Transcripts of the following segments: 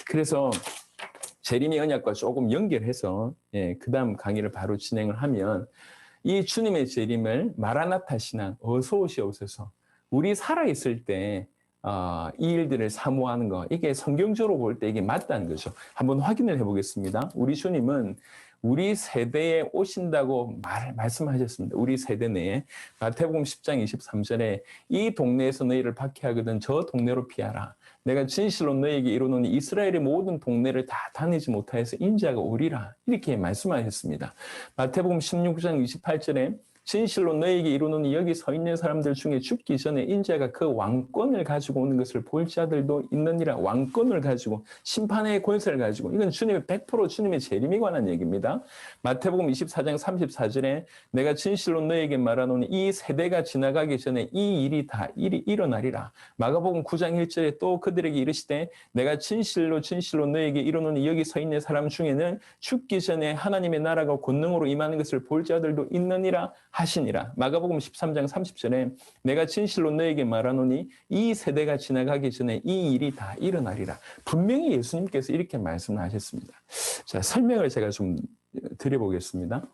그래서 재림의 언약과 조금 연결해서 그 다음 강의를 바로 진행을 하면 이 주님의 재림을 마라나타 신앙, 어서 오시옵소서. 우리 살아있을 때 이 일들을 사모하는 거, 이게 성경적으로 볼 때 이게 맞다는 거죠. 한번 확인을 해보겠습니다. 우리 주님은 우리 세대에 오신다고 말씀하셨습니다. 우리 세대 내에 마태복음 10장 23절에 이 동네에서 너희를 박해하거든 저 동네로 피하라. 내가 진실로 너희에게 이르노니 이스라엘의 모든 동네를 다 다니지 못하여서 인자가 오리라. 이렇게 말씀하셨습니다. 마태복음 16장 28절에 진실로 너희에게 이르노니 여기 서 있는 사람들 중에 죽기 전에 인자가 그 왕권을 가지고 오는 것을 볼 자들도 있느니라. 왕권을 가지고 심판의 권세를 가지고, 이건 주님의 100% 주님의 재림에 관한 얘기입니다. 마태복음 24장 34절에 내가 진실로 너희에게 말하노니 이 세대가 지나가기 전에 이 일이 다 일어나리라. 마가복음 9장 1절에 또 그들에게 이르시되 내가 진실로 너희에게 이르노니 여기 서 있는 사람 중에는 죽기 전에 하나님의 나라가 권능으로 임하는 것을 볼 자들도 있느니라 하시니라. 마가복음 13장 30절에 내가 진실로 너에게 말하노니 이 세대가 지나가기 전에 이 일이 다 일어나리라. 분명히 예수님께서 이렇게 말씀을 하셨습니다. 자, 설명을 제가 좀 드려보겠습니다.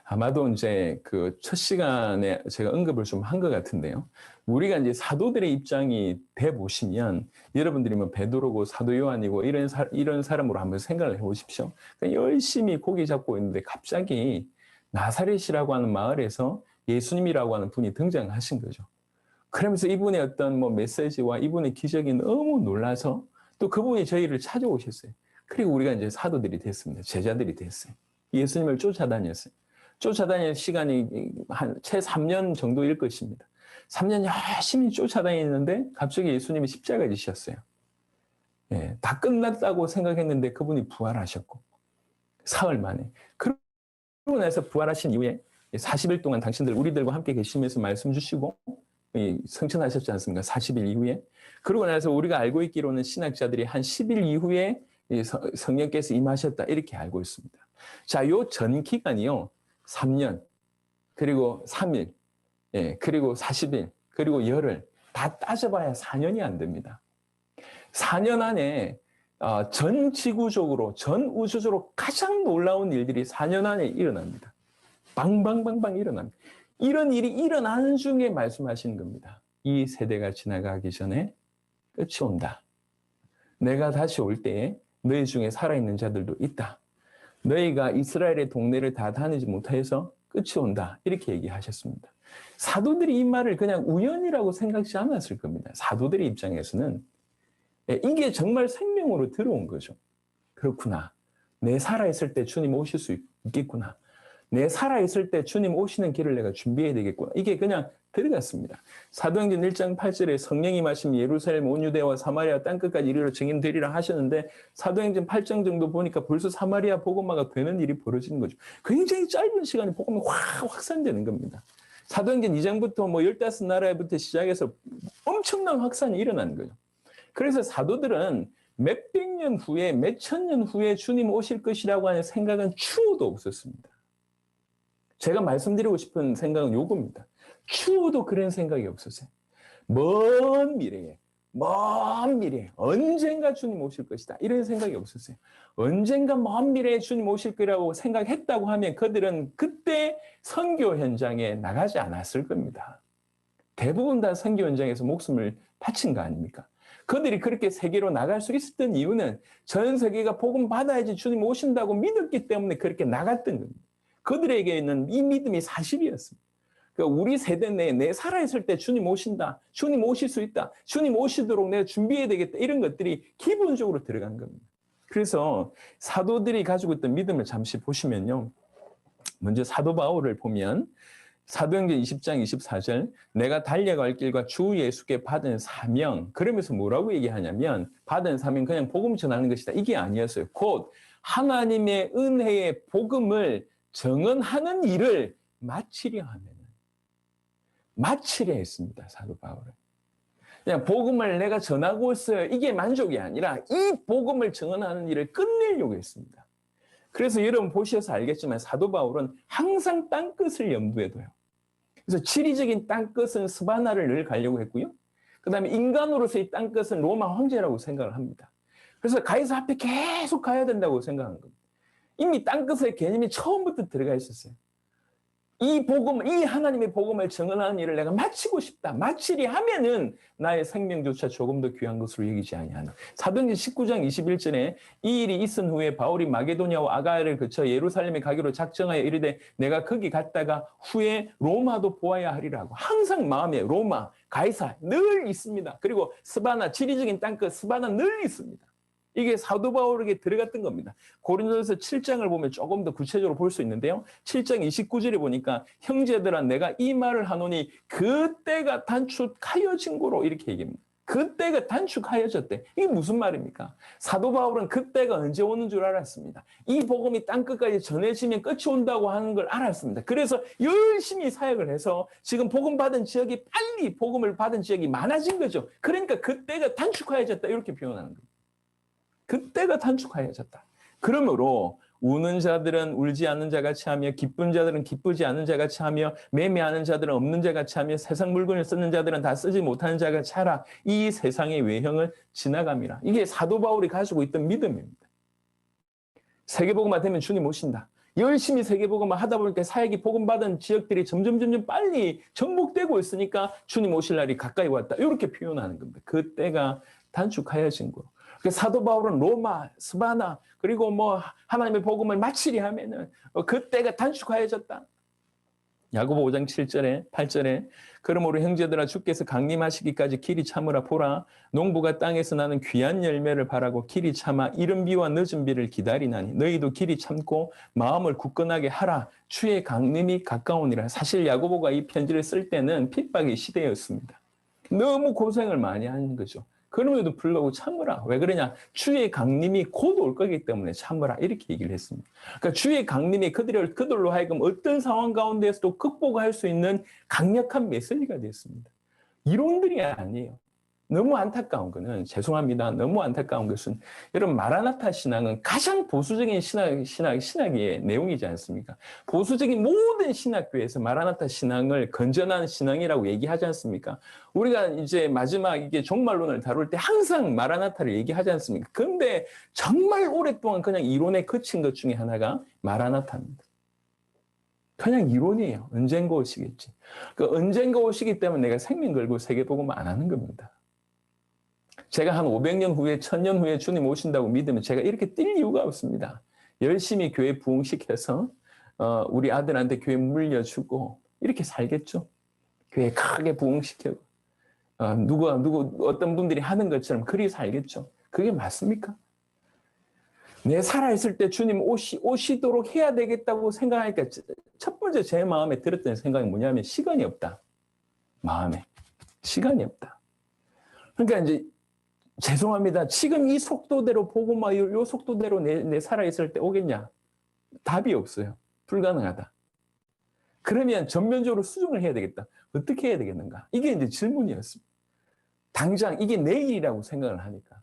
아마도 이제 그 첫 시간에 제가 언급을 좀 한 것 같은데요. 우리가 이제 사도들의 입장이 돼 보시면 여러분들이 뭐 베드로고 사도 요한이고 이런 사람으로 한번 생각을 해 보십시오. 그러니까 열심히 고기 잡고 있는데 갑자기 나사렛이라고 하는 마을에서 예수님이라고 하는 분이 등장하신 거죠. 그러면서 이분의 어떤 뭐 메시지와 이분의 기적이 너무 놀라서 또 그분이 저희를 찾아오셨어요. 그리고 우리가 이제 사도들이 됐습니다. 제자들이 됐어요. 예수님을 쫓아다녔어요. 쫓아다닐 시간이 채 3년 정도일 것입니다. 3년 열심히 쫓아다니는데 갑자기 예수님이 십자가에 지셨어요. 다 끝났다고 생각했는데 그분이 부활하셨고 사흘 만에. 그러고 나서 부활하신 이후에 40일 동안 당신들 우리들과 함께 계시면서 말씀 주시고 성천하셨지 않습니까? 40일 이후에. 그러고 나서 우리가 알고 있기로는 신학자들이 한 10일 이후에 성령께서 임하셨다 이렇게 알고 있습니다. 자, 요 전 기간이요. 3년, 그리고 3일, 그리고 40일, 그리고 열흘 다 따져봐야 4년이 안 됩니다. 4년 안에 전 지구적으로, 전 우주적으로 가장 놀라운 일들이 4년 안에 일어납니다. 방방방방 일어납니다. 이런 일이 일어나는 중에 말씀하시는 겁니다. 이 세대가 지나가기 전에 끝이 온다. 내가 다시 올 때에 너희 중에 살아있는 자들도 있다. 너희가 이스라엘의 동네를 다 다니지 못해서 끝이 온다. 이렇게 얘기하셨습니다. 사도들이 이 말을 그냥 우연이라고 생각지 않았을 겁니다. 사도들의 입장에서는 이게 정말 생명으로 들어온 거죠. 그렇구나. 내 살아있을 때 주님 오실 수 있겠구나. 내 살아있을 때 주님 오시는 길을 내가 준비해야 되겠구나. 이게 그냥 들어갔습니다. 사도행전 1장 8절에 성령이 임하시면 예루살렘 온 유대와 사마리아 땅끝까지 이르러 증인되리라 하셨는데 사도행전 8장 정도 보니까 벌써 사마리아 복음화가 되는 일이 벌어지는 거죠. 굉장히 짧은 시간에 복음이 확산되는 겁니다. 사도행전 2장부터 뭐 15나라부터 시작해서 엄청난 확산이 일어나는 거죠. 그래서 사도들은 몇백 년 후에, 몇천 년 후에 주님 오실 것이라고 하는 생각은 추호도 없었습니다. 제가 말씀드리고 싶은 생각은 요겁니다. 추호도 그런 생각이 없었어요. 먼 미래에, 언젠가 주님 오실 것이다. 이런 생각이 없었어요. 언젠가 먼 미래에 주님 오실 거라고 생각했다고 하면 그들은 그때 선교 현장에 나가지 않았을 겁니다. 대부분 다 선교 현장에서 목숨을 바친 거 아닙니까? 그들이 그렇게 세계로 나갈 수 있었던 이유는 전 세계가 복음 받아야지 주님 오신다고 믿었기 때문에 그렇게 나갔던 겁니다. 그들에게는 이 믿음이 사실이었습니다. 그러니까 우리 세대 내에 내 살아있을 때 주님 오신다. 주님 오실 수 있다. 주님 오시도록 내가 준비해야 되겠다. 이런 것들이 기본적으로 들어간 겁니다. 그래서 사도들이 가지고 있던 믿음을 잠시 보시면요. 먼저 사도 바울을 보면 사도행전 20장 24절 내가 달려갈 길과 주 예수께 받은 사명 그러면서 뭐라고 얘기하냐면 받은 사명 그냥 복음 전하는 것이다. 이게 아니었어요. 곧 하나님의 은혜의 복음을 정언하는 일을 마치려 했습니다. 사도 바울은. 그냥 복음을 내가 전하고 있어요. 이게 만족이 아니라 이 복음을 정언하는 일을 끝내려고 했습니다. 그래서 여러분 보셔서 알겠지만 사도 바울은 항상 땅끝을 염두에 둬요. 그래서 지리적인 땅끝은 스바나를 늘 가려고 했고요. 그 다음에 인간으로서의 땅끝은 로마 황제라고 생각을 합니다. 그래서 가이사 앞에 계속 가야 된다고 생각한 겁니다. 이미 땅끝에 개념이 처음부터 들어가 있었어요. 이 복음, 이 하나님의 복음을 증언하는 일을 내가 마치고 싶다. 마치리 하면은 나의 생명조차 조금 더 귀한 것으로 여기지 아니하나. 사도행전 19장 21절에 이 일이 있은 후에 바울이 마게도냐와 아가야를 거쳐 예루살렘에 가기로 작정하여 이르되 내가 거기 갔다가 후에 로마도 보아야 하리라고. 항상 마음에 로마, 가이사 늘 있습니다. 그리고 스바나, 지리적인 땅끝 스바나 늘 있습니다. 이게 사도 바울에게 들어갔던 겁니다. 고린도전서 7장을 보면 조금 더 구체적으로 볼 수 있는데요. 7장 29절에 보니까 형제들아 내가 이 말을 하노니 그때가 단축하여진 거로 이렇게 얘기합니다. 그때가 단축하여졌대. 이게 무슨 말입니까? 사도 바울은 그때가 언제 오는 줄 알았습니다. 이 복음이 땅끝까지 전해지면 끝이 온다고 하는 걸 알았습니다. 그래서 열심히 사역을 해서 지금 복음 받은 지역이 빨리 복음을 받은 지역이 많아진 거죠. 그러니까 그때가 단축하여졌다 이렇게 표현하는 겁니다. 그때가 단축하여졌다. 그러므로 우는 자들은 울지 않는 자같이 하며 기쁜 자들은 기쁘지 않는 자같이 하며 매매하는 자들은 없는 자같이 하며 세상 물건을 쓰는 자들은 다 쓰지 못하는 자같이 하라. 이 세상의 외형을 지나감이라. 이게 사도 바울이 가지고 있던 믿음입니다. 세계복음화 되면 주님 오신다. 열심히 세계복음화 하다 보니까 사역이 복음받은 지역들이 점점 빨리 정복되고 있으니까 주님 오실 날이 가까이 왔다. 이렇게 표현하는 겁니다. 그때가 단축하여진 거로. 사도 바울은 로마, 스바나 그리고 뭐 하나님의 복음을 마치리 하면은 그때가 단축하여졌다. 야고보 5장 7절에 8절에 그러므로 형제들아 주께서 강림하시기까지 길이 참으라. 보라 농부가 땅에서 나는 귀한 열매를 바라고 길이 참아 이른 비와 늦은 비를 기다리나니 너희도 길이 참고 마음을 굳건하게 하라. 주의 강림이 가까우니라. 사실 야고보가 이 편지를 쓸 때는 핍박의 시대였습니다. 너무 고생을 많이 하는 거죠. 그럼에도 불구하고 참으라. 왜 그러냐? 주의 강림이 곧 올 거기 때문에 참으라. 이렇게 얘기를 했습니다. 그러니까 주의 강림이 그들로 하여금 어떤 상황 가운데서도 극복할 수 있는 강력한 메시지가 됐습니다. 이론들이 아니에요. 너무 안타까운 거는 죄송합니다. 너무 안타까운 것은 여러분 마라나타 신앙은 가장 보수적인 신학의 내용이지 않습니까? 보수적인 모든 신학교에서 마라나타 신앙을 건전한 신앙이라고 얘기하지 않습니까? 우리가 이제 마지막 이게 종말론을 다룰 때 항상 마라나타를 얘기하지 않습니까? 그런데 정말 오랫동안 그냥 이론에 그친 것 중에 하나가 마라나타입니다. 그냥 이론이에요. 언젠가 오시겠지. 그 언젠가 오시기 때문에 내가 생명 걸고 세계복음 안 하는 겁니다. 제가 한 500년 후에 1000년 후에 주님 오신다고 믿으면 제가 이렇게 뛸 이유가 없습니다. 열심히 교회 부흥시켜서 우리 아들한테 교회 물려주고 이렇게 살겠죠. 교회 크게 부흥시키고 어떤 분들이 하는 것처럼 그리 살겠죠. 그게 맞습니까? 내 살아있을 때 주님 오시도록 해야 되겠다고 생각하니까 첫 번째 제 마음에 들었던 생각이 뭐냐면 시간이 없다. 마음에 시간이 없다. 그러니까 이제 죄송합니다. 지금 이 속도대로 보고만 이 속도대로 내 살아있을 때 오겠냐? 답이 없어요. 불가능하다. 그러면 전면적으로 수정을 해야 되겠다. 어떻게 해야 되겠는가? 이게 이제 질문이었습니다. 당장 이게 내일이라고 생각을 하니까.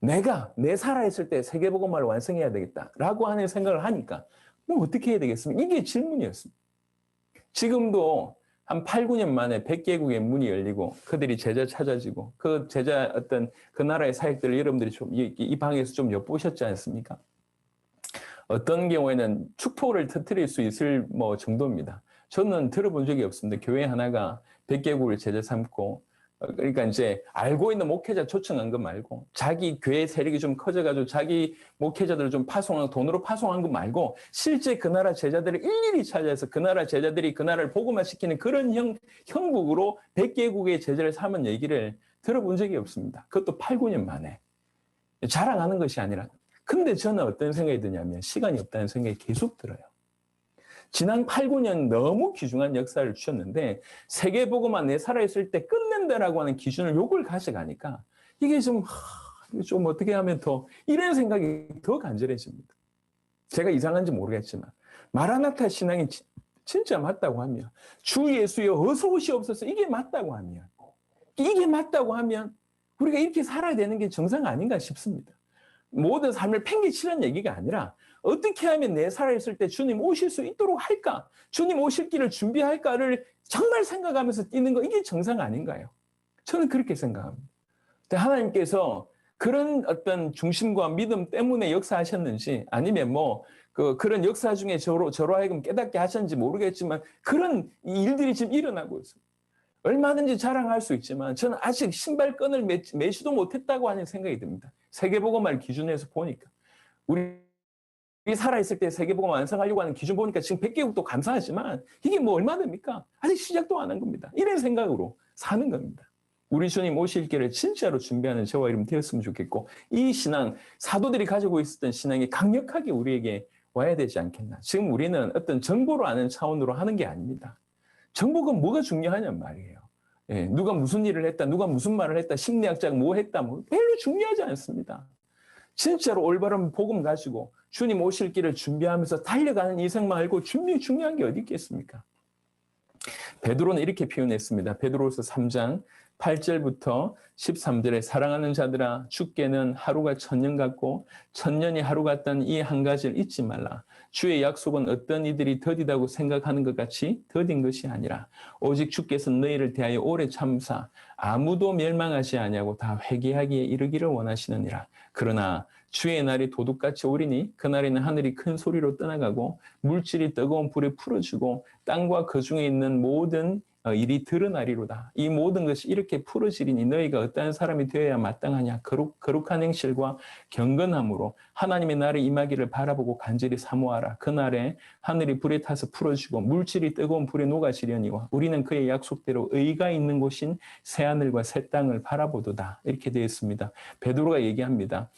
내가 내 살아있을 때 세계복음화를 완성해야 되겠다라고 하는 생각을 하니까 뭐 어떻게 해야 되겠습니까? 이게 질문이었습니다. 지금도 한 8, 9년 만에 100개국의 문이 열리고 그들이 제자 찾아지고 그 제자 그 나라의 사역들을 여러분들이 좀 이 방에서 좀 엿보셨지 않습니까? 어떤 경우에는 축포를 터뜨릴 수 있을 뭐 정도입니다. 저는 들어본 적이 없습니다. 교회 하나가 100개국을 제자 삼고 그러니까 이제 알고 있는 목회자 초청한 거 말고 자기 교회 세력이 좀 커져가지고 자기 목회자들을 좀 돈으로 파송한 거 말고 실제 그 나라 제자들을 일일이 찾아서 그 나라 제자들이 그 나라를 복음화시키는 그런 형국으로 100개국의 제자를 삼은 얘기를 들어본 적이 없습니다. 그것도 8, 9년 만에. 자랑하는 것이 아니라. 근데 저는 어떤 생각이 드냐면 시간이 없다는 생각이 계속 들어요. 지난 8, 9년 너무 귀중한 역사를 주셨는데 세계복음화 내 살아있을 때 끝낸다라고 하는 기준을 요걸 가져가니까 이게 좀 어떻게 하면 더 이런 생각이 더 간절해집니다. 제가 이상한지 모르겠지만 마라나타 신앙이 진짜 맞다고 하면 주 예수여 어서 오시옵소서 이게 맞다고 하면 우리가 이렇게 살아야 되는 게 정상 아닌가 싶습니다. 모든 삶을 팽개치는 얘기가 아니라 어떻게 하면 내 살아있을 때 주님 오실 수 있도록 할까? 주님 오실 길을 준비할까를 정말 생각하면서 뛰는 거 이게 정상 아닌가요? 저는 그렇게 생각합니다. 하나님께서 그런 어떤 중심과 믿음 때문에 역사하셨는지 아니면 뭐 그런 역사 중에 저로 하여금 깨닫게 하셨는지 모르겠지만 그런 일들이 지금 일어나고 있어요. 얼마든지 자랑할 수 있지만 저는 아직 신발끈을 매지도 못했다고 하는 생각이 듭니다. 세계복음화를 기준에서 보니까. 우리 살아있을 때 세계복음 완성하려고 하는 기준 보니까 지금 100개국도 감사하지만 이게 뭐 얼마 됩니까? 아직 시작도 안 한 겁니다. 이런 생각으로 사는 겁니다. 우리 주님 오실 길을 진짜로 준비하는 저와 여러분 되었으면 좋겠고 이 신앙, 사도들이 가지고 있었던 신앙이 강력하게 우리에게 와야 되지 않겠나. 지금 우리는 어떤 정보로 아는 차원으로 하는 게 아닙니다. 정보가 뭐가 중요하냔 말이에요. 예, 누가 무슨 일을 했다, 누가 무슨 말을 했다, 심리학자가 뭐 했다, 뭐 별로 중요하지 않습니다. 진짜로 올바른 복음 가지고 주님 오실 길을 준비하면서 달려가는 인생 말고 중요한 게 어디 있겠습니까? 베드로는 이렇게 표현했습니다. 베드로서 3장 8절부터 13절에 사랑하는 자들아 주께는 하루가 천년 같고 천년이 하루 같다는 이 한 가지를 잊지 말라. 주의 약속은 어떤 이들이 더디다고 생각하는 것 같이 더딘 것이 아니라 오직 주께서 너희를 대하여 오래 참사 아무도 멸망하지 아니하고 다 회개하기에 이르기를 원하시느니라. 그러나 주의 날이 도둑같이 오리니 그날에는 하늘이 큰 소리로 떠나가고 물질이 뜨거운 불에 풀어지고 땅과 그 중에 있는 모든 일이 드러나리로다. 이 모든 것이 이렇게 풀어지리니 너희가 어떠한 사람이 되어야 마땅하냐. 거룩한 행실과 경건함으로 하나님의 날에 임하기를 바라보고 간절히 사모하라. 그날에 하늘이 불에 타서 풀어지고 물질이 뜨거운 불에 녹아지려니와 우리는 그의 약속대로 의가 있는 곳인 새하늘과 새 땅을 바라보도다. 이렇게 되어 있습니다. 베드로가 얘기합니다.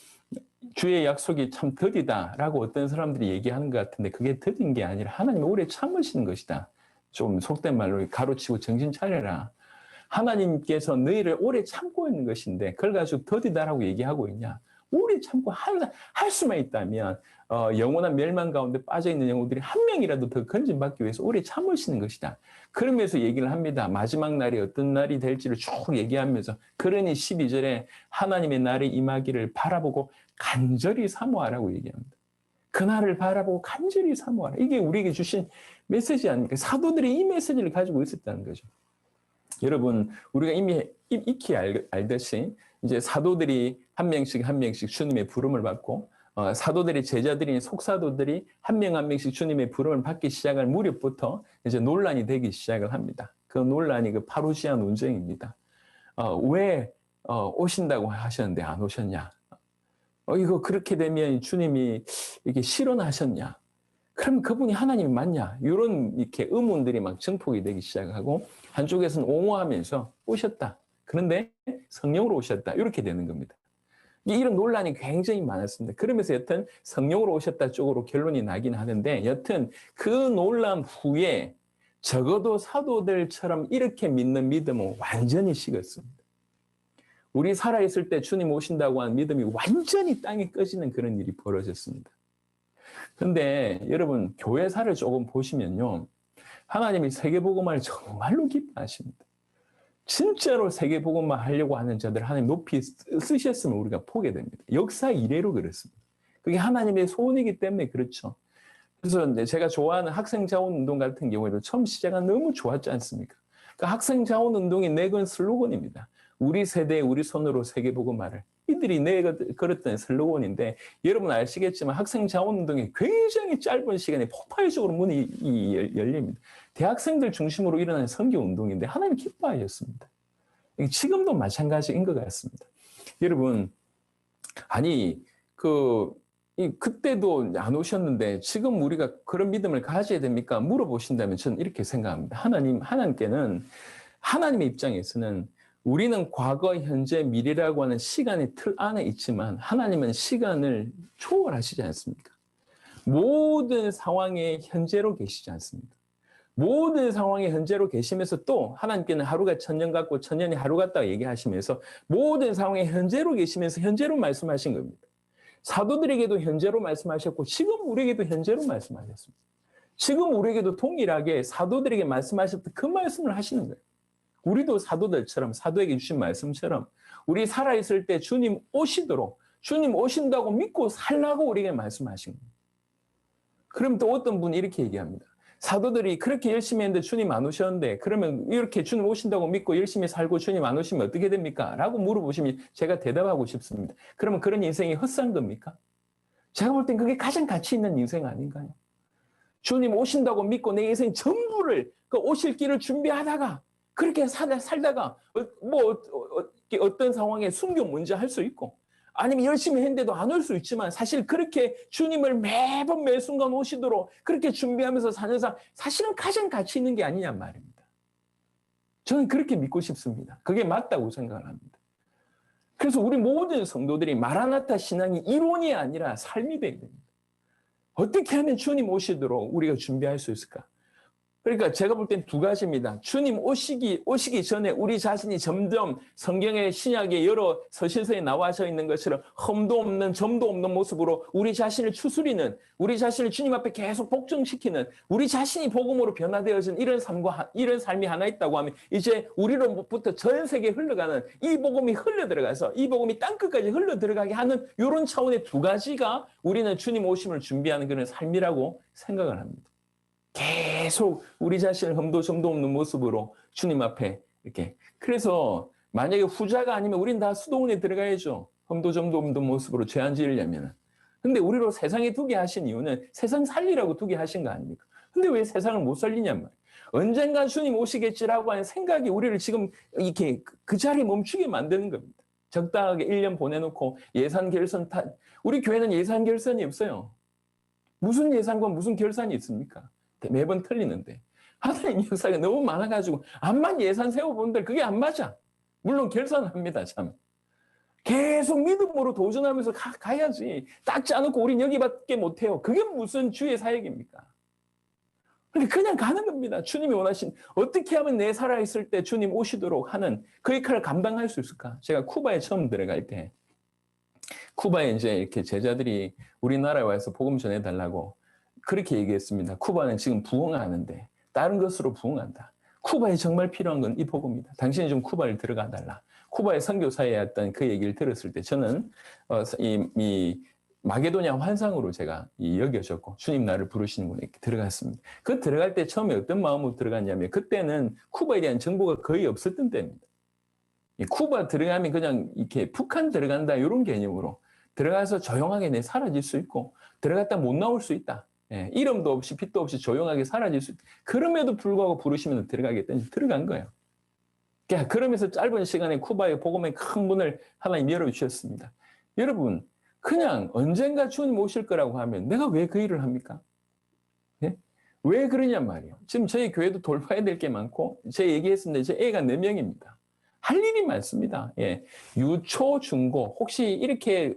주의 약속이 참 더디다라고 어떤 사람들이 얘기하는 것 같은데 그게 더딘 게 아니라 하나님이 오래 참으시는 것이다. 좀 속된 말로 가로치고 정신 차려라. 하나님께서 너희를 오래 참고 있는 것인데 그걸 가지고 더디다라고 얘기하고 있냐. 오래 참고 할 수만 있다면 영원한 멸망 가운데 빠져있는 영혼들이 한 명이라도 더 건진받기 위해서 오래 참으시는 것이다. 그러면서 얘기를 합니다. 마지막 날이 어떤 날이 될지를 쭉 얘기하면서 그러니 12절에 하나님의 날이 임하기를 바라보고 간절히 사모하라고 얘기합니다. 그날을 바라보고 간절히 사모하라. 이게 우리에게 주신 메시지 아닙니까? 사도들이 이 메시지를 가지고 있었다는 거죠. 여러분, 우리가 이미 익히 알듯이 이제 사도들이 한 명씩 주님의 부름을 받고 사도들이 제자들인 속사도들이 한 명씩 주님의 부름을 받기 시작할 무렵부터 이제 논란이 되기 시작을 합니다. 그 논란이 그 파루시아 논쟁입니다. 왜 오신다고 하셨는데 안 오셨냐? 이거 그렇게 되면 주님이 이게 실언하셨냐? 그럼 그분이 하나님이 맞냐? 이런 이렇게 의문들이 막 증폭이 되기 시작하고 한쪽에서는 옹호하면서 오셨다. 그런데 성령으로 오셨다. 이렇게 되는 겁니다. 이런 논란이 굉장히 많았습니다. 그러면서 여튼 성령으로 오셨다 쪽으로 결론이 나긴 하는데 여튼 그 논란 후에 적어도 사도들처럼 이렇게 믿는 믿음은 완전히 식었습니다. 우리 살아있을 때 주님 오신다고 하는 믿음이 완전히 땅에 꺼지는 그런 일이 벌어졌습니다. 그런데 여러분 교회사를 조금 보시면요. 하나님이 세계복음화를 정말로 기뻐하십니다. 진짜로 세계복음화 하려고 하는 자들 하나님 높이 쓰셨으면 우리가 보게 됩니다. 역사 이래로 그렇습니다. 그게 하나님의 소원이기 때문에 그렇죠. 그래서 이제 제가 좋아하는 학생자원운동 같은 경우에도 처음 시작은 너무 좋았지 않습니까? 그 학생자원운동이 내건 슬로건입니다. 우리 세대 우리 손으로 세계복음화를. 이들이 걸었던 슬로건인데 여러분 아시겠지만 학생자원운동이 굉장히 짧은 시간에 폭발적으로 문이 열립니다. 대학생들 중심으로 일어나는 선교운동인데 하나님 기뻐하셨습니다. 지금도 마찬가지인 것 같습니다. 여러분 아니 그때도 안 오셨는데 지금 우리가 그런 믿음을 가져야 됩니까? 물어보신다면 저는 이렇게 생각합니다. 하나님께는 하나님의 입장에서는 우리는 과거, 현재, 미래라고 하는 시간의 틀 안에 있지만 하나님은 시간을 초월하시지 않습니까? 모든 상황에 현재로 계시지 않습니까? 모든 상황에 현재로 계시면서 또 하나님께는 하루가 천년 같고 천년이 하루 같다고 얘기하시면서 모든 상황에 현재로 계시면서 현재로 말씀하신 겁니다. 사도들에게도 현재로 말씀하셨고 지금 우리에게도 현재로 말씀하셨습니다. 지금 우리에게도 동일하게 사도들에게 말씀하셨던 그 말씀을 하시는 거예요. 우리도 사도들처럼 사도에게 주신 말씀처럼 우리 살아있을 때 주님 오시도록 주님 오신다고 믿고 살라고 우리에게 말씀하신 겁니다. 그럼 또 어떤 분이 이렇게 얘기합니다. 사도들이 그렇게 열심히 했는데 주님 안 오셨는데 그러면 이렇게 주님 오신다고 믿고 열심히 살고 주님 안 오시면 어떻게 됩니까? 라고 물어보시면 제가 대답하고 싶습니다. 그러면 그런 인생이 헛산 겁니까? 제가 볼 땐 그게 가장 가치 있는 인생 아닌가요? 주님 오신다고 믿고 내 인생 전부를 그 오실 길을 준비하다가 그렇게 살다가 어떤 상황에 순교 문제 할 수 있고 아니면 열심히 했는데도 안 올 수 있지만 사실 그렇게 주님을 매번 매 순간 오시도록 그렇게 준비하면서 사는 삶 사실은 가장 가치 있는 게 아니냐 말입니다. 저는 그렇게 믿고 싶습니다. 그게 맞다고 생각을 합니다. 그래서 우리 모든 성도들이 마라나타 신앙이 이론이 아니라 삶이 되어야 됩니다. 어떻게 하면 주님 오시도록 우리가 준비할 수 있을까? 그러니까 제가 볼 땐 두 가지입니다. 주님 오시기 전에 우리 자신이 점점 성경의 신약의 여러 서신서에 나와져 있는 것처럼 흠도 없는 점도 없는 모습으로 우리 자신을 추스리는, 우리 자신을 주님 앞에 계속 복종시키는, 우리 자신이 복음으로 변화되어진 이런 삶이 하나 있다고 하면 이제 우리로부터 전 세계에 흘러가는 이 복음이 흘러 들어가서 이 복음이 땅끝까지 흘러 들어가게 하는 이런 차원의 두 가지가 우리는 주님 오심을 준비하는 그런 삶이라고 생각을 합니다. 계속 우리 자신을 흠도 점도 없는 모습으로 주님 앞에 이렇게. 그래서 만약에 후자가 아니면 우린 다 수도원에 들어가야죠. 흠도 점도 없는 모습으로 죄 안 지으려면. 근데 우리로 세상에 두게 하신 이유는 세상 살리라고 두게 하신 거 아닙니까? 근데 왜 세상을 못 살리냔 말이에요. 언젠간 주님 오시겠지라고 하는 생각이 우리를 지금 이렇게 그 자리에 멈추게 만드는 겁니다. 적당하게 1년 보내놓고 예산 결산 우리 교회는 예산 결산이 없어요. 무슨 예산과 무슨 결산이 있습니까? 매번 틀리는데 하나님 역사가 너무 많아가지고 암만 예산 세워본들 그게 안 맞아. 물론 결산합니다. 참 계속 믿음으로 도전하면서 가야지. 딱 짜놓고 우린 여기밖에 못해요. 그게 무슨 주의 사역입니까? 그냥 가는 겁니다. 주님이 원하신 어떻게 하면 내 살아있을 때 주님 오시도록 하는 그 역할을 감당할 수 있을까? 제가 쿠바에 처음 들어갈 때 쿠바에 이제 이렇게 제자들이 우리나라에 와서 복음 전해달라고 그렇게 얘기했습니다. 쿠바는 지금 부흥하는데 다른 것으로 부흥한다. 쿠바에 정말 필요한 건 이 복음이다. 당신이 좀 쿠바를 들어가 달라. 쿠바의 선교사에 했던 그 얘기를 들었을 때 저는 이 마게도냐 환상으로 제가 여겨졌고 주님 나를 부르시는구나 이렇게 들어갔습니다. 그 들어갈 때 처음에 어떤 마음으로 들어갔냐면 그때는 쿠바에 대한 정보가 거의 없었던 때입니다. 쿠바 들어가면 그냥 이렇게 북한 들어간다 이런 개념으로 들어가서 조용하게 내 사라질 수 있고 들어갔다 못 나올 수 있다. 예, 이름도 없이 빛도 없이 조용하게 사라질 수 있다. 그럼에도 불구하고 부르시면 들어가겠다니 들어간 거예요. 그러면서 짧은 시간에 쿠바의 복음의 큰 문을 하나님 열어주셨습니다. 여러분 그냥 언젠가 주님 오실 거라고 하면 내가 왜 그 일을 합니까? 예? 왜 그러냔 말이에요. 지금 저희 교회도 돌파해야 될 게 많고 제가 얘기했습니다. 제 애가 4명입니다. 할 일이 많습니다. 예. 유초, 중고. 혹시 이렇게,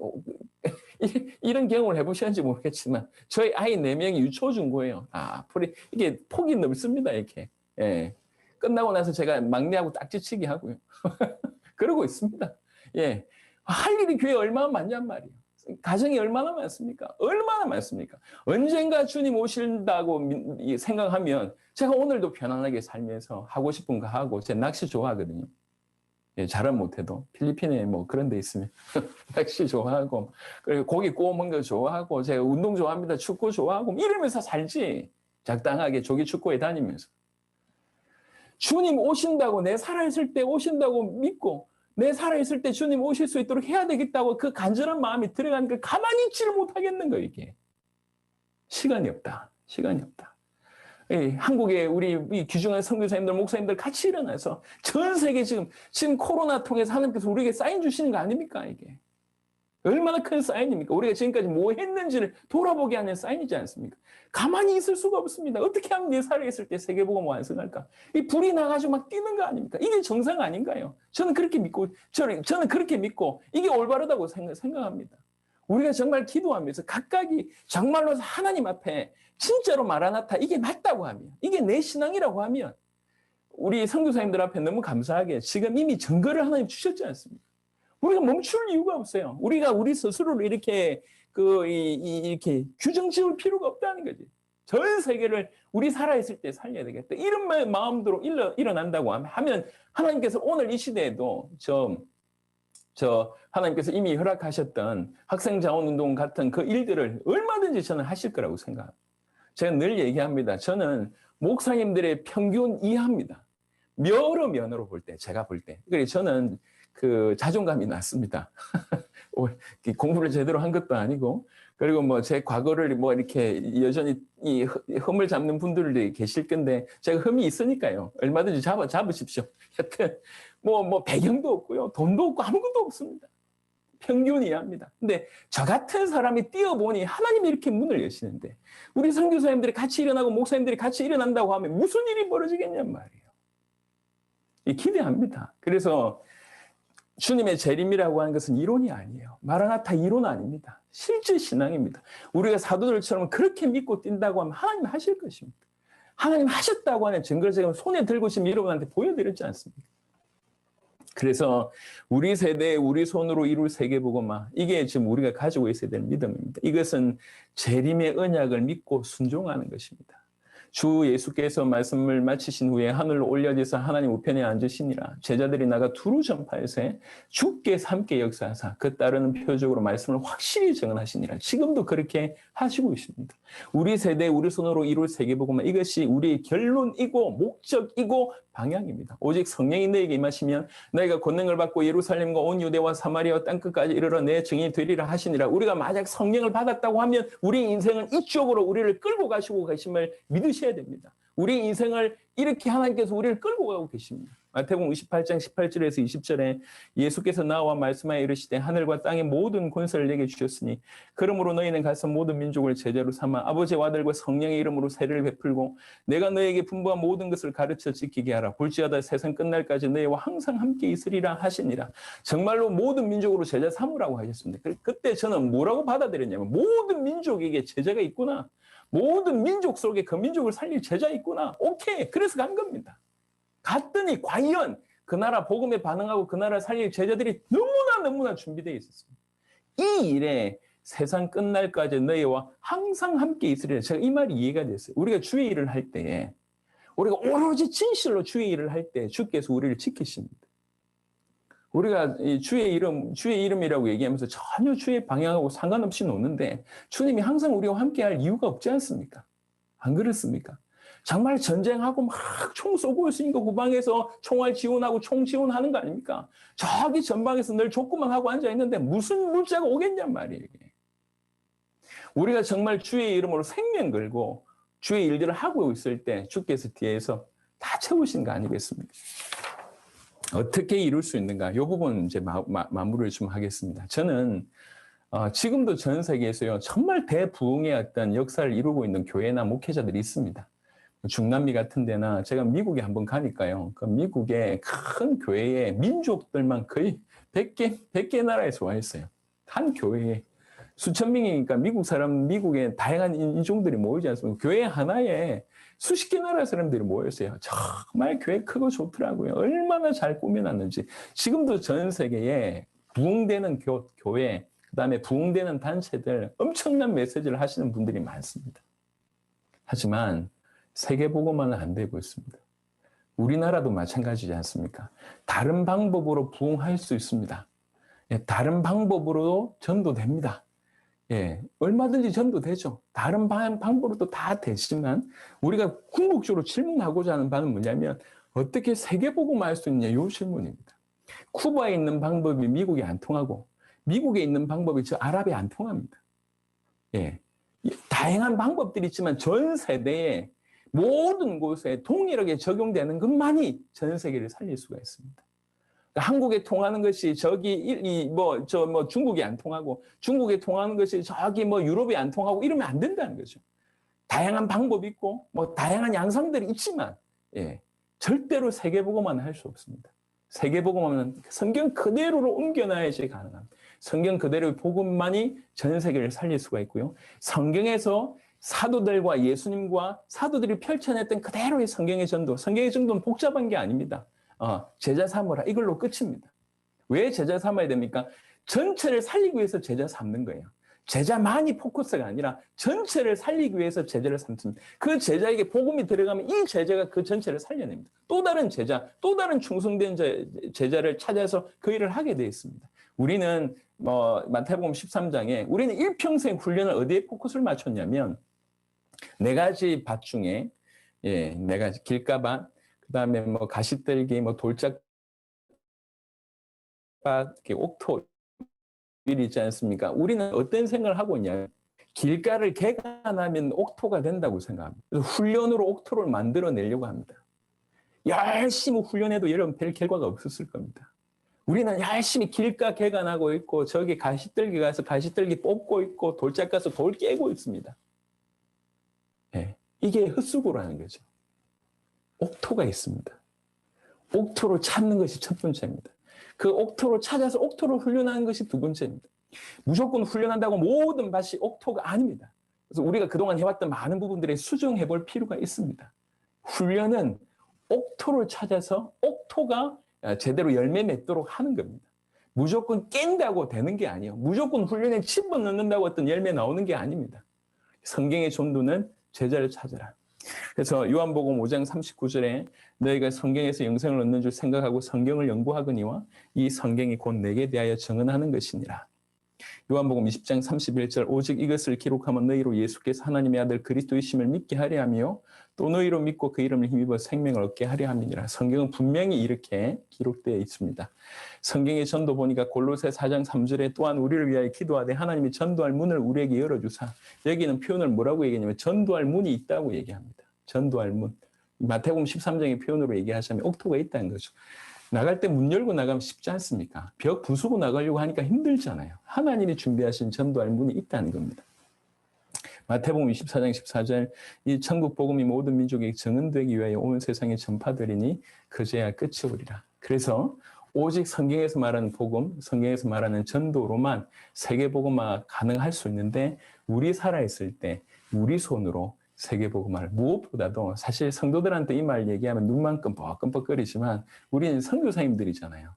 이런 경험을 해보셨는지 모르겠지만, 저희 아이 4명이 유초, 중고예요. 이게 폭이 넓습니다, 이렇게. 예. 끝나고 나서 제가 막내하고 딱지치기 하고요. 그러고 있습니다. 예. 할 일이 교회에 얼마나 많냔 말이에요. 가정이 얼마나 많습니까? 얼마나 많습니까? 언젠가 주님 오신다고 생각하면, 제가 오늘도 편안하게 살면서 하고 싶은 거 하고, 제가 낚시 좋아하거든요. 예, 잘은 못해도 필리핀에 뭐 그런 데 있으면 낚시 좋아하고 그리고 고기 구워 먹는 거 좋아하고 제가 운동 좋아합니다. 축구 좋아하고 이러면서 살지. 적당하게 조기 축구에 다니면서. 주님 오신다고 내 살아있을 때 오신다고 믿고 내 살아있을 때 주님 오실 수 있도록 해야 되겠다고 그 간절한 마음이 들어가니까 가만히 있지를 못하겠는 거예요. 이게. 시간이 없다. 시간이 없다. 한국에 우리 귀중한 선교사님들, 목사님들 같이 일어나서 전 세계 지금 코로나 통해서 하나님께서 우리에게 사인 주시는 거 아닙니까? 이게 얼마나 큰 사인입니까? 우리가 지금까지 뭐 했는지를 돌아보게 하는 사인이지 않습니까? 가만히 있을 수가 없습니다. 어떻게 하면 내 살아있을 때 세계복음 완성할까? 이 불이 나가지고 막 뛰는 거 아닙니까? 이게 정상 아닌가요? 저는 그렇게 믿고 이게 올바르다고 생각합니다. 우리가 정말 기도하면서 각각이 정말로 하나님 앞에 진짜로 마라나타 이게 맞다고 하면 이게 내 신앙이라고 하면 우리 선교사님들 앞에 너무 감사하게 지금 이미 증거를 하나님 주셨지 않습니까? 우리가 멈출 이유가 없어요. 우리가 우리 스스로를 이렇게 이렇게 규정 지을 필요가 없다는 거지. 전 세계를 우리 살아있을 때 살려야 되겠다. 이런 마음으로 일어난다고 하면 하나님께서 오늘 이 시대에도 하나님께서 이미 허락하셨던 학생자원운동 같은 그 일들을 얼마든지 저는 하실 거라고 생각합니다. 제가 늘 얘기합니다. 저는 목사님들의 평균 이하입니다. 여러 면으로 볼 때, 제가 볼 때. 그래서 저는 그 자존감이 낮습니다. 공부를 제대로 한 것도 아니고, 그리고 뭐 제 과거를 뭐 이렇게 여전히 이 흠을 잡는 분들이 계실 건데, 제가 흠이 있으니까요. 얼마든지 잡으십시오. 하여튼, 뭐 배경도 없고요. 돈도 없고 아무것도 없습니다. 평균 이하입니다. 근데 저 같은 사람이 뛰어보니 하나님이 이렇게 문을 여시는데, 우리 선교사님들이 같이 일어나고 목사님들이 같이 일어난다고 하면 무슨 일이 벌어지겠냔 말이에요. 기대합니다. 그래서 주님의 재림이라고 하는 것은 이론이 아니에요. 마라나타 이론 아닙니다. 실제 신앙입니다. 우리가 사도들처럼 그렇게 믿고 뛴다고 하면 하나님 하실 것입니다. 하나님 하셨다고 하는 증거를 제가 손에 들고 지금 여러분한테 보여드렸지 않습니까? 그래서 우리 세대에 우리 손으로 이룰 세계복음화, 이게 지금 우리가 가지고 있어야 될 믿음입니다. 이것은 재림의 언약을 믿고 순종하는 것입니다. 주 예수께서 말씀을 마치신 후에 하늘로 올려져서 하나님 우편에 앉으시니라. 제자들이 나가 두루 전파해서 주께 함께 역사하사 그 따르는 표적으로 말씀을 확실히 증언하시니라. 지금도 그렇게 하시고 있습니다. 우리 세대 우리 손으로 이룰 세계복음화, 이것이 우리의 결론이고 목적이고 방향입니다. 오직 성령이 너에게 임하시면 너희가 권능을 받고 예루살렘과 온 유대와 사마리아와 땅끝까지 이르러 내 증인이 되리라 하시니라. 우리가 만약 성령을 받았다고 하면 우리 인생은 이쪽으로 우리를 끌고 가시고 계심을 믿으셔야 됩니다. 우리 인생을 이렇게 하나님께서 우리를 끌고 가고 계십니다. 마태복음 28장 18절에서 20절에 예수께서 나와 말씀하여 이르시되 하늘과 땅의 모든 권세를 내게 주셨으니 그러므로 너희는 가서 모든 민족을 제자로 삼아 아버지와 아들과 성령의 이름으로 세례를 베풀고 내가 너희에게 분부한 모든 것을 가르쳐 지키게 하라. 볼지어다 세상 끝날까지 너희와 항상 함께 있으리라 하시니라. 정말로 모든 민족으로 제자 삼으라고 하셨습니다. 그때 저는 뭐라고 받아들였냐면 모든 민족에게 제자가 있구나. 모든 민족 속에 그 민족을 살릴 제자 있구나. 오케이. 그래서 간 겁니다. 갔더니 과연 그 나라 복음에 반응하고 그 나라 살릴 제자들이 너무나 준비되어 있었습니다. 이 일에 세상 끝날까지 너희와 항상 함께 있으리라. 제가 이 말이 이해가 됐어요. 우리가 주의 일을 할 때에, 우리가 오로지 진실로 주의 일을 할 때 주께서 우리를 지키십니다. 우리가 주의 이름이라고 얘기하면서 전혀 주의 방향하고 상관없이 노는데 주님이 항상 우리와 함께 할 이유가 없지 않습니까? 안 그렇습니까? 정말 전쟁하고 막 총 쏘고 있으니까 후방에서 총알 지원하고 총 지원하는 거 아닙니까? 저기 전방에서 늘 족구만 하고 앉아있는데 무슨 물자가 오겠냔 말이에요. 이게. 우리가 정말 주의 이름으로 생명 걸고 주의 일들을 하고 있을 때 주께서 뒤에서 다 채우신 거 아니겠습니까? 어떻게 이룰 수 있는가? 이 부분 이제 마무리를 좀 하겠습니다. 저는 지금도 전 세계에서요 정말 대부흥의 어떤 역사를 이루고 있는 교회나 목회자들이 있습니다. 중남미 같은 데나 제가 미국에 한번 가니까요. 그 미국의 큰 교회에 민족들만 거의 100개 나라에서 와 있어요. 한 교회에 수천 명이니까 미국에 다양한 인종들이 모이지 않습니까? 교회 하나에 수십 개 나라 사람들이 모였어요. 정말 교회 크고 좋더라고요. 얼마나 잘 꾸며놨는지. 지금도 전 세계에 부흥되는 교회, 그다음에 부흥되는 단체들 엄청난 메시지를 하시는 분들이 많습니다. 하지만 세계복음화는 안 되고 있습니다. 우리나라도 마찬가지지 않습니까? 다른 방법으로 부흥할 수 있습니다. 다른 방법으로도 전도됩니다. 얼마든지 전도되죠. 다른 방법으로도 다 되지만 우리가 궁극적으로 질문하고자 하는 바는 뭐냐면 어떻게 세계복음화할 수 있냐 이 질문입니다. 쿠바에 있는 방법이 미국에 안 통하고 미국에 있는 방법이 저 아랍에 안 통합니다. 다양한 방법들이 있지만 전 세대에 모든 곳에 동일하게 적용되는 것만이 전 세계를 살릴 수가 있습니다. 그러니까 한국에 통하는 것이 저기 중국에 안 통하고 중국에 통하는 것이 저기 유럽에 안 통하고 이러면 안 된다는 거죠. 다양한 방법이 있고 다양한 양상들이 있지만 절대로 세계복음화는 할 수 없습니다. 세계복음화는 성경 그대로로 옮겨놔야지 가능합니다. 성경 그대로의 복음만이 전 세계를 살릴 수가 있고요. 성경에서 사도들과 예수님과 사도들이 펼쳐냈던 그대로의 성경의 전도는 복잡한 게 아닙니다. 제자 삼으라 이걸로 끝입니다. 왜 제자 삼아야 됩니까? 전체를 살리기 위해서 제자 삼는 거예요. 제자만이 포커스가 아니라 전체를 살리기 위해서 제자를 삼습니다. 그 제자에게 복음이 들어가면 이 제자가 그 전체를 살려냅니다. 또 다른 제자, 또 다른 충성된 제자를 찾아서 그 일을 하게 되어 있습니다. 우리는 마태복음 13장에 우리는 일평생 훈련을 어디에 포커스를 맞췄냐면 네 가지 밭 중에 네 가지 길가밭, 그다음에 뭐 가시떨기, 뭐 돌짝밭, 옥토 있지 않습니까? 우리는 어떤 생각을 하고 있냐? 길가를 개간하면 옥토가 된다고 생각합니다. 그래서 훈련으로 옥토를 만들어내려고 합니다. 열심히 훈련해도 여러분 별 결과가 없었을 겁니다. 우리는 열심히 길가 개간하고 있고 저기 가시떨기 가서 가시떨기 뽑고 있고 돌짝 가서 돌 깨고 있습니다. 네. 이게 헛수고라는 거죠. 옥토가 있습니다. 옥토를 찾는 것이 첫 번째입니다. 그 옥토를 찾아서 옥토를 훈련하는 것이 두 번째입니다. 무조건 훈련한다고 모든 밭이 옥토가 아닙니다. 그래서 우리가 그동안 해왔던 많은 부분들에 수정해 볼 필요가 있습니다. 훈련은 옥토를 찾아서 옥토가 제대로 열매 맺도록 하는 겁니다. 무조건 깬다고 되는 게 아니에요. 무조건 훈련에 집어넣는다고 어떤 열매 나오는 게 아닙니다. 성경의 전도는 제자를 찾아라. 그래서 요한복음 5장 39절에 너희가 성경에서 영생을 얻는 줄 생각하고 성경을 연구하거니와 이 성경이 곧 내게 대하여 증언하는 것이니라. 요한복음 20장 31절 오직 이것을 기록하면 너희로 예수께서 하나님의 아들 그리스도이심을 믿게 하려 하며 또 너희로 믿고 그 이름을 힘입어 생명을 얻게 하려 함이니라. 성경은 분명히 이렇게 기록되어 있습니다. 성경의 전도 보니까 골로새 4장 3절에 또한 우리를 위하여 기도하되 하나님이 전도할 문을 우리에게 열어주사, 여기는 표현을 뭐라고 얘기하냐면 전도할 문이 있다고 얘기합니다. 전도할 문. 마태복음 13장의 표현으로 얘기하자면 옥토가 있다는 거죠. 나갈 때 문 열고 나가면 쉽지 않습니까? 벽 부수고 나가려고 하니까 힘들잖아요. 하나님이 준비하신 전도할 문이 있다는 겁니다. 마태복음 24장 14절 이 천국 복음이 모든 민족에게 증언되기 위하여 온 세상에 전파되리니 그제야 끝이 오리라. 그래서 오직 성경에서 말하는 복음, 성경에서 말하는 전도로만 세계 복음화가 가능할 수 있는데 우리 살아있을 때 우리 손으로 세계복음화를 무엇보다도 사실 성도들한테 이 말 얘기하면 눈만 끔뻑끔뻑거리지만 우리는 선교사님들이잖아요.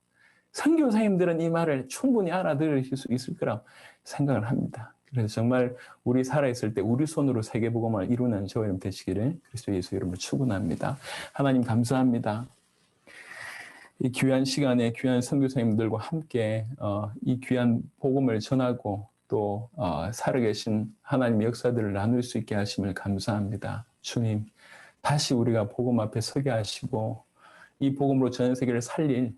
선교사님들은 이 말을 충분히 알아들으실 수 있을 거라고 생각을 합니다. 그래서 정말 우리 살아있을 때 우리 손으로 세계복음화를 이루는 저와 여러분 되시기를 그리스도 예수 이름으로 축원합니다. 하나님 감사합니다. 이 귀한 시간에 귀한 선교사님들과 함께 이 귀한 복음을 전하고 또 살아계신 하나님의 역사들을 나눌 수 있게 하심을 감사합니다. 주님, 다시 우리가 복음 앞에 서게 하시고 이 복음으로 전 세계를 살릴,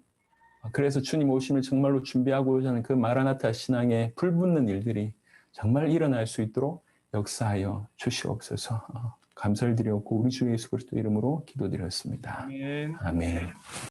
그래서 주님 오심을 정말로 준비하고자 하는 그 마라나타 신앙에 불붙는 일들이 정말 일어날 수 있도록 역사하여 주시옵소서. 감사를 드렸고 우리 주 예수 그리스도 이름으로 기도드렸습니다. 아멘. 아멘.